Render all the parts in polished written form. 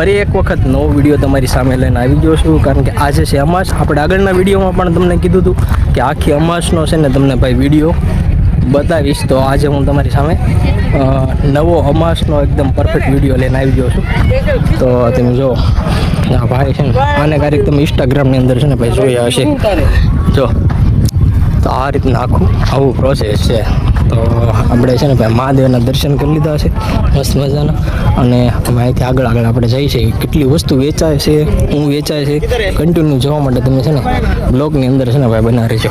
ફરી એક વખત નવો વિડીયો તમારી સામે લઈને આવી ગયો છું, કારણ કે આજે છે અમાસ. આપણે આગળના વિડીયોમાં પણ તમને કીધું હતું કે આખી અમાસનો છે ને તમને ભાઈ વિડીયો બતાવીશ. તો આજે હું તમારી સામે નવો અમાસનો એકદમ પરફેક્ટ વિડીયો લઈને આવી ગયો છું. તો તમે જો આ ભાઈ છે ને, આને ક્યારેક તમે ઇન્સ્ટાગ્રામની અંદર છે ને ભાઈ જોયા હશે. જો તો આ રીતના આવું પ્રોસેસ છે. તો આપણે છે ને ભાઈ મહાદેવના દર્શન કરી લીધા છે મસ્ત મજાના, અને અહીંથી આગળ આપણે જઈએ છીએ. કેટલી વસ્તુ વેચાય છે, હું વેચાય છે, કન્ટિન્યુ જોવા માટે તમે છે ને બ્લોગની અંદર છે ને ભાઈ બનાવી રહેજો.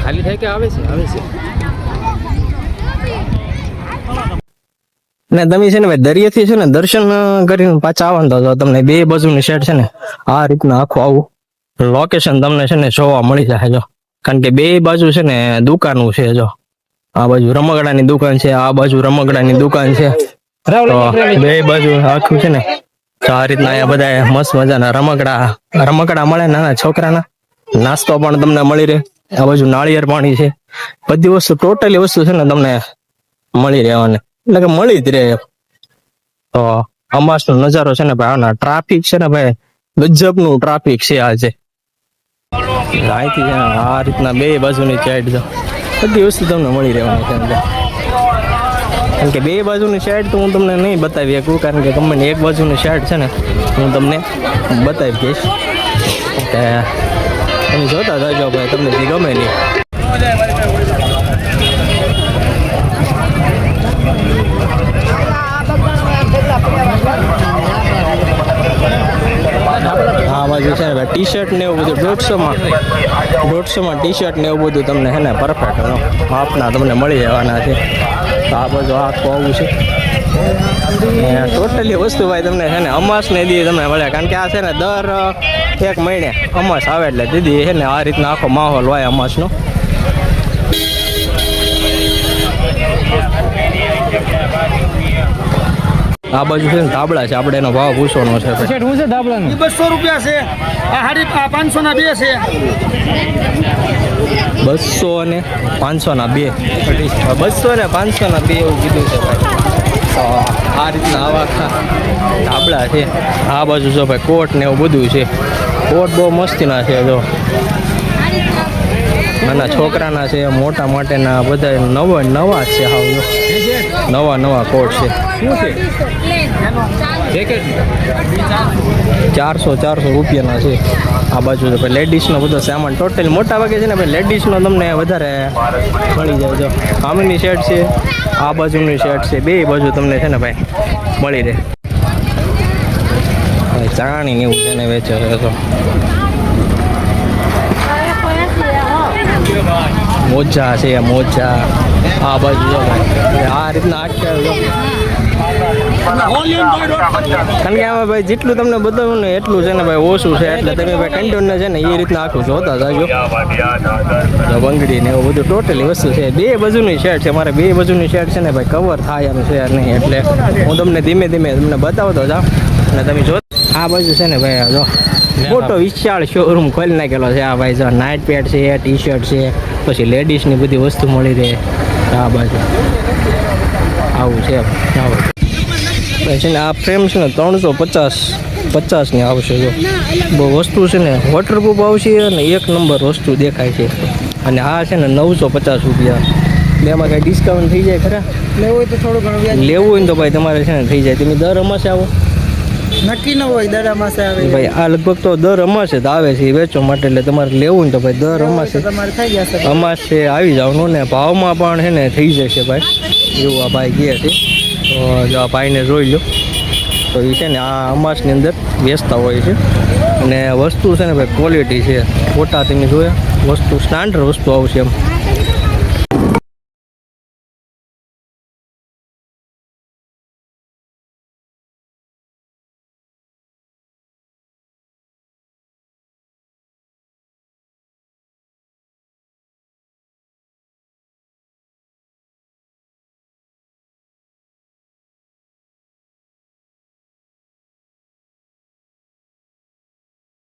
ખાલી થાય કે આવે છે ને તમે છે ને ભાઈ દરિયાથી છે ને દર્શન કરીને પાછા આવવાનું તો તમને બે બાજુની સાઈડ છે ને આ રીતના આવું લોકેશન તમને છે ને જોવા મળી જાય. જો કારણ કે બે બાજુ છે ને દુકાનો છે. જો આ બાજુ રમકડાની દુકાન છે, આ બાજુ રમકડાની દુકાન છે. તો બે બાજુ આખું છે ને આ રીતના અહીંયા બધા મસ્ત મજાના રમકડા મળે, નાના છોકરાના નાસ્તો પણ તમને મળી રહે. આ બાજુ નાળિયેર પાણી છે, બધી વસ્તુ ટોટલી વસ્તુ છે ને તમને મળી રહેવાની, એટલે કે મળી જ રહે. તો અમાસનો નજારો છે ને ભાઈ, આના ટ્રાફિક છે ને ભાઈ ગજબનું ટ્રાફિક છે આજે. અહીંથી છે ને આ રીતના બે બાજુની સાઈડ જો બધી વસ્તુ તમને મળી રહેવાની છે. કારણ કે બે બાજુની સાઈડ તો હું તમને નહીં બતાવી શકું, કારણ કે ગમે એક બાજુની સાઈડ છે ને હું તમને બતાવી દઈશ. કે તમે જોતા જાજો ભાઈ, તમને જે ગમે નહીં. આ બાજુ છે ને ભાઈ ટી શર્ટ ને એવું બધું 150માં ટી શર્ટ ને એવું બધું તમને છે ને પરફેક્ટ માપના તમને મળી જવાના છે. તો આ બાજુ આખું આવું છે ટોટલી વસ્તુ ભાઈ તમને છે ને અમાસ ને દી તમને મળે. કારણ કે આ છે ને દર એક મહિને અમાસ આવે એટલે દીદી છે ને આ રીતના આખો માહોલ હોય અમાસનો. આ બાજુ છે ને ધાબળા છે, આપણે એનો ભાવ પૂછવાનો છે. શું છે ધાબળાનો? 200 રૂપિયા છે. આ 500 ના 2 છે. 200 અને 500 ના 2. 200 ને 500 ના 2 એવું કીધું છે ભાઈ. આ રીતના આવા ધાબળા છે. આ બાજુ જો ભાઈ કોટ ને એવું બધું છે. કોટ બહુ મસ્તીના છે. જો નાના છોકરાના છે, મોટા માટેના બધા નવા છે. હાવ નવા કોટ છે. શું છે 400 રૂપિયાના છે. આ બાજુ છે ભાઈ લેડીઝનો બધો સામાન ટોટલ મોટા ભાગે છે ને ભાઈ લેડીઝનો તમને વધારે મળી જાય. જો સામેની શર્ટ છે, આ બાજુની શર્ટ છે, બે બાજુ તમને છે ને ભાઈ મળી રહે. ચાણી ને એવું છે ને વેચે છે. તો મોજા છે, મોજા આ બાજુ જો ભાઈ આ રીતના કારણ કે આમાં ભાઈ જેટલું તમને બતાવું ને એટલું છે ને ભાઈ ઓછું છે. એટલે તમે ભાઈ કન્ટિન્યુ છે ને એ રીતના આખું જોતા જાજો. બંગડી ને એવું બધું ટોટલી વસ્તુ છે. બે બાજુની શર્ટ છે. મારે બે બાજુની શર્ટ છે ને ભાઈ કવર થાય એમ છે નહીં, એટલે હું તમને ધીમે ધીમે તમને બતાવતો જાઉં. અને તમે જો આ બાજુ છે ને ભાઈ જો મોટો વિશાળ શોરૂમ ખોલી નાખેલો છે. આ ભાઈ જો નાઇટ પેન્ટ છે, ટી શર્ટ છે, પછી લેડીઝની બધી વસ્તુ મળી રહે. આ બાજુ આવું છે. છે ને આ ફ્રેમ છે ને 350ની આવશે. જો બહુ વસ્તુ છે ને વોટરપ્રૂફ આવશે અને એક નંબર વસ્તુ દેખાય છે. અને આ છે ને 950 રૂપિયા. એમાં કાંઈ ડિસ્કાઉન્ટ થઈ જાય ખરા? લેવું હોય તો થોડું ઘણું લેવું હોય ને તો ભાઈ તમારે છે ને થઈ જાય. તમે દર અમાસે આવો? નક્કી ન હોય દર અમાસે આવે ભાઈ. આ લગભગ તો દર અમાસે તો આવે છે વેચવા માટે, એટલે તમારે લેવું ને તો ભાઈ દર અમાસે તમારે થઈ જશે. અમાસે આવી જવાનું ને ભાવમાં પણ છે ને થઈ જશે ભાઈ, એવું આ ભાઈ કહે છે. તો જો આ ભાઈને જોઈ લો. તો એ છે ને આ અમાસની અંદર વેચતા હોય છે. અને વસ્તુ છે ને ભાઈ ક્વોલિટી છે. ફોટા તમે જોયા, વસ્તુ સ્ટાન્ડર્ડ વસ્તુ આવશે એમ.